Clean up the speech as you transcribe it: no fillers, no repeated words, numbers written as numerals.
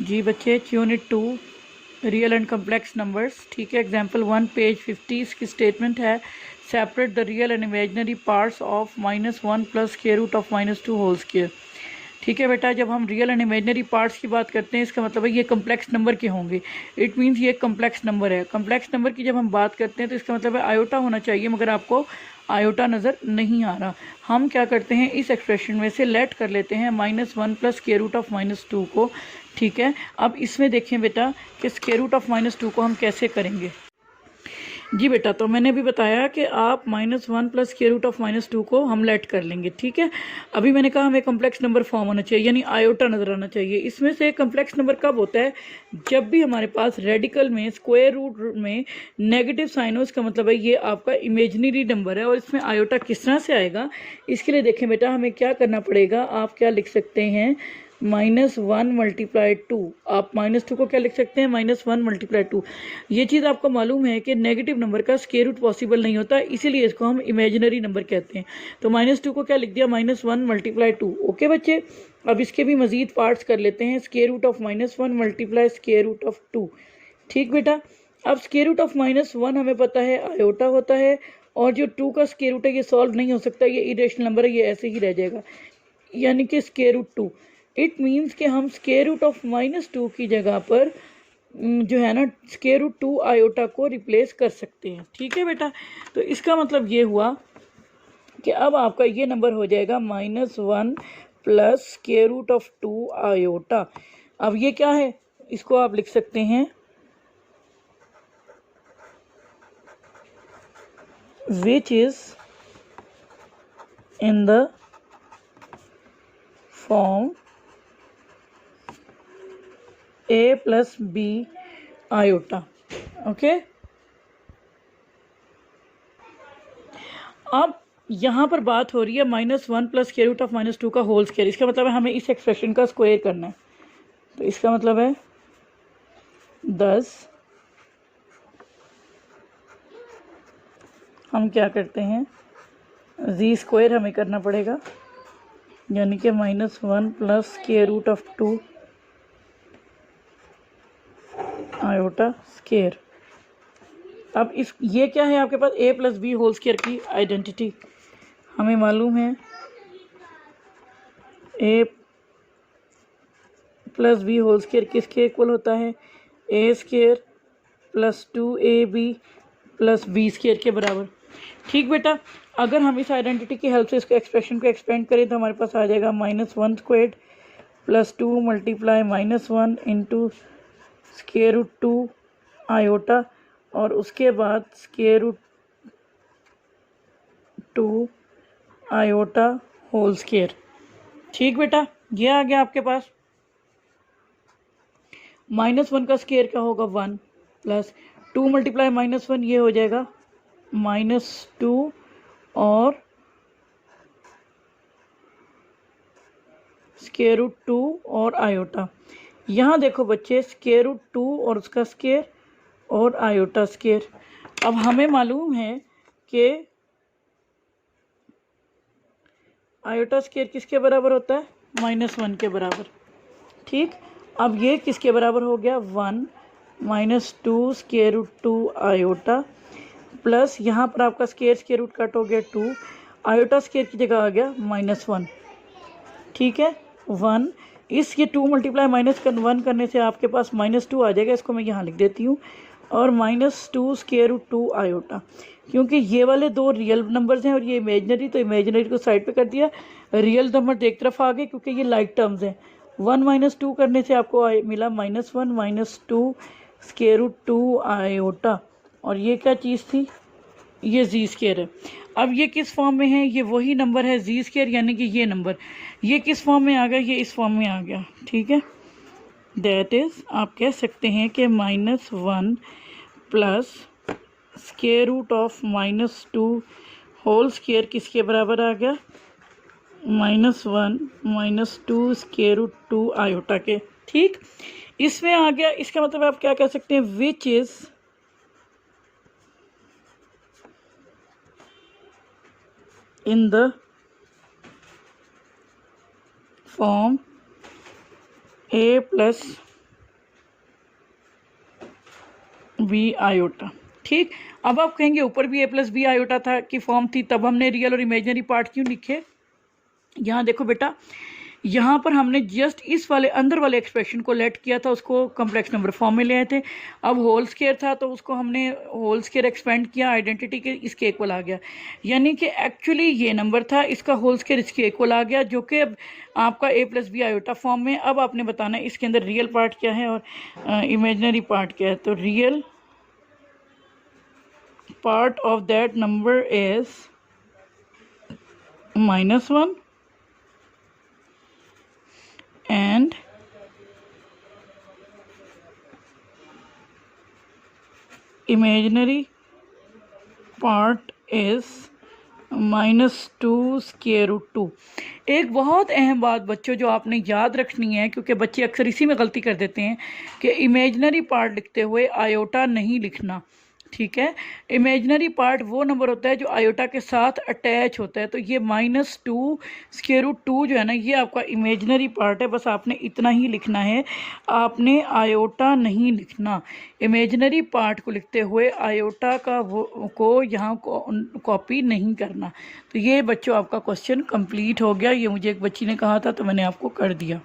जी बच्चे, unit 2 real and complex numbers. ठीक है, एग्जाम्पल 1 पेज 50। इसकी स्टेटमेंट है separate the real and imaginary parts of -1 plus square root of -2 whole square. ठीक है बेटा, जब हम रियल एंड इमेजनरी पार्ट्स की बात करते हैं इसका मतलब है ये कम्प्लेक्स नंबर के होंगे। इट मीन्स ये कम्प्लेक्स नंबर है। कम्प्लेक्स नंबर की जब हम बात करते हैं तो इसका मतलब है आयोटा होना चाहिए, मगर आपको आयोटा नज़र नहीं आ रहा। हम क्या करते हैं, इस एक्सप्रेशन में से लेट कर लेते हैं -1 प्लस स्क्वायर रूट ऑफ -2 को। ठीक है, अब इसमें देखें बेटा कि स्क्वायर रूट ऑफ -2 को हम कैसे करेंगे। जी बेटा, तो मैंने अभी बताया कि आप -1 प्लस स्क्वायर रूट ऑफ -2 को हम लेट कर लेंगे। ठीक है, अभी मैंने कहा हमें कम्प्लेक्स नंबर फॉर्म होना चाहिए, यानी आयोटा नज़र आना चाहिए। इसमें से कम्प्लेक्स नंबर कब होता है, जब भी हमारे पास रेडिकल में स्क्वायर रूट में नेगेटिव साइन हो। इसका मतलब है ये आपका इमेजनरी नंबर है और इसमें आयोटा किस तरह से आएगा। इसके लिए देखें बेटा, हमें क्या करना पड़ेगा। आप क्या लिख सकते हैं, -1 मल्टीप्लाई 2। आप -2 को क्या लिख सकते हैं, -1 मल्टीप्लाई 2। ये चीज़ आपको मालूम है कि नेगेटिव नंबर का स्क्वायर रूट पॉसिबल नहीं होता, इसीलिए इसको हम इमेजिनरी नंबर कहते हैं। तो -2 को क्या लिख दिया, -1 मल्टीप्लाई 2। ओके बच्चे, अब इसके भी मजीद पार्ट्स कर लेते हैं। Square root of -1 multiply square root of 2। ठीक बेटा, अब स्क्वायर रूट ऑफ -1 हमें पता है आयोटा होता है, और जो 2 का स्क्वायर रूट है ये सॉल्व नहीं हो सकता, ये इरेशनल नंबर है, ये ऐसे ही रह जाएगा, यानी कि स्क्वायर रूट 2। इट मीन्स कि हम स्क्वायर रूट ऑफ -2 की जगह पर जो है ना स्क्वायर रूट 2 आयोटा को रिप्लेस कर सकते हैं। ठीक है बेटा, तो इसका मतलब ये हुआ कि अब आपका ये नंबर हो जाएगा -1 plus square root of 2 iota. अब ये क्या है, इसको आप लिख सकते हैं which is in the form a plus b iota. Okay, अब यहाँ पर बात हो रही है -1 प्लस स्क्वायर रूट ऑफ -2 का होल स्क्वायर। इसका मतलब है हमें इस एक्सप्रेशन का स्क्वायर करना है। तो इसका मतलब है 10। हम क्या करते हैं, जी स्क्वायर हमें करना पड़ेगा, यानी कि -1 plus square root of 2 iota square. अब इस ये क्या है आपके पास, a plus B whole square की आइडेंटिटी हमें मालूम है। a plus B whole square किसके इक्वल होता है, a square plus 2ab plus B square के बराबर। ठीक बेटा, अगर हम इस आइडेंटिटी की हेल्प से इसको एक्सप्रेशन को एक्सपेंड करें तो हमारे पास आ जाएगा -1 square plus 2 multiply -1 into square root 2 iota, और उसके बाद square root 2 iota whole square. ठीक बेटा, ये आ गया आपके पास। -1 का स्क्वायर क्या होगा, 1 प्लस 2 मल्टीप्लाई -1 ये हो जाएगा -2, और स्क्वायर रूट 2 और आयोटा। यहाँ देखो बच्चे, स्क्वायर रूट 2 और उसका स्क्वायर और आयोटा स्क्वायर। अब हमें मालूम है कि आयोटा स्क्वायर किसके बराबर होता है, -1 के बराबर। ठीक, अब ये किसके बराबर हो गया, 1 -2 स्क्वायर रूट 2 आयोटा, प्लस यहाँ पर आपका स्क्वायर रूट कट हो गया 2, आयोटा स्क्वायर की जगह आ गया -1। ठीक है, 1 इस ये 2 मल्टीप्लाई -1 करने से आपके पास -2 आ जाएगा, इसको मैं यहाँ लिख देती हूँ, और -2 स्क्वायर रूट 2 आयोटा। क्योंकि ये वाले दो रियल नंबर्स हैं और ये इमेजनरी, तो इमेजनरी को साइड पे कर दिया, रियल नंबर एक तरफ आ गए क्योंकि ये लाइक टर्म्स हैं। 1 - 2 करने से आपको मिला -1 - 2 स्क्वायर रूट 2 आयोटा, और ये क्या चीज़ थी, ये जी स्क्वायर है। अब ये किस फॉर्म में है, ये वही नंबर है जी स्क्वायर, यानी कि ये नंबर ये किस फॉर्म में आ गया, ये इस फॉर्म में आ गया। ठीक है, दैट इज़ आप कह सकते हैं कि -1 plus square root of -2 whole square किसके बराबर आ गया, -1 - 2 स्क्वायर रूट 2 आयोटा के। ठीक, इसमें आ गया। इसका मतलब आप क्या कह सकते हैं, which is in the form a plus B iota. ठीक, अब आप कहेंगे ऊपर भी ए प्लस बी आयोटा था की फॉर्म थी, तब हमने रियल और इमेजनरी पार्ट क्यों लिखे? यहाँ देखो बेटा, यहाँ पर हमने जस्ट इस वाले अंदर वाले एक्सप्रेशन को लेट किया था, उसको कम्प्लेक्स नंबर फॉर्म में ले आए थे। अब होल स्केयर था तो उसको हमने होल स्केयर एक्सपेंड किया, आइडेंटिटी के इसके इक्वल आ गया, यानी कि एक्चुअली ये नंबर था, इसका होल स्केयर इसके इक्वल आ गया, जो कि अब आपका ए प्लस बी आयोटा फॉर्म में। अब आपने बताना है इसके अंदर रियल पार्ट क्या है और इमेजनरी पार्ट क्या है। तो real part of that number is -1 and imaginary part is -2 square root 2। एक बहुत अहम बात बच्चों जो आपने याद रखनी है, क्योंकि बच्चे अक्सर इसी में गलती कर देते हैं कि इमेजनरी पार्ट लिखते हुए आयोटा नहीं लिखना। ठीक है, इमेजनरी पार्ट वो नंबर होता है जो आयोटा के साथ अटैच होता है। तो ये -2 स्क्वायर रूट 2 जो है ना, ये आपका इमेजनरी पार्ट है। बस आपने इतना ही लिखना है, आपने आयोटा नहीं लिखना। इमेजनरी पार्ट को लिखते हुए आयोटा का को यहाँ कॉपी नहीं करना। तो ये बच्चों आपका क्वेश्चन कंप्लीट हो गया। ये मुझे एक बच्ची ने कहा था तो मैंने आपको कर दिया।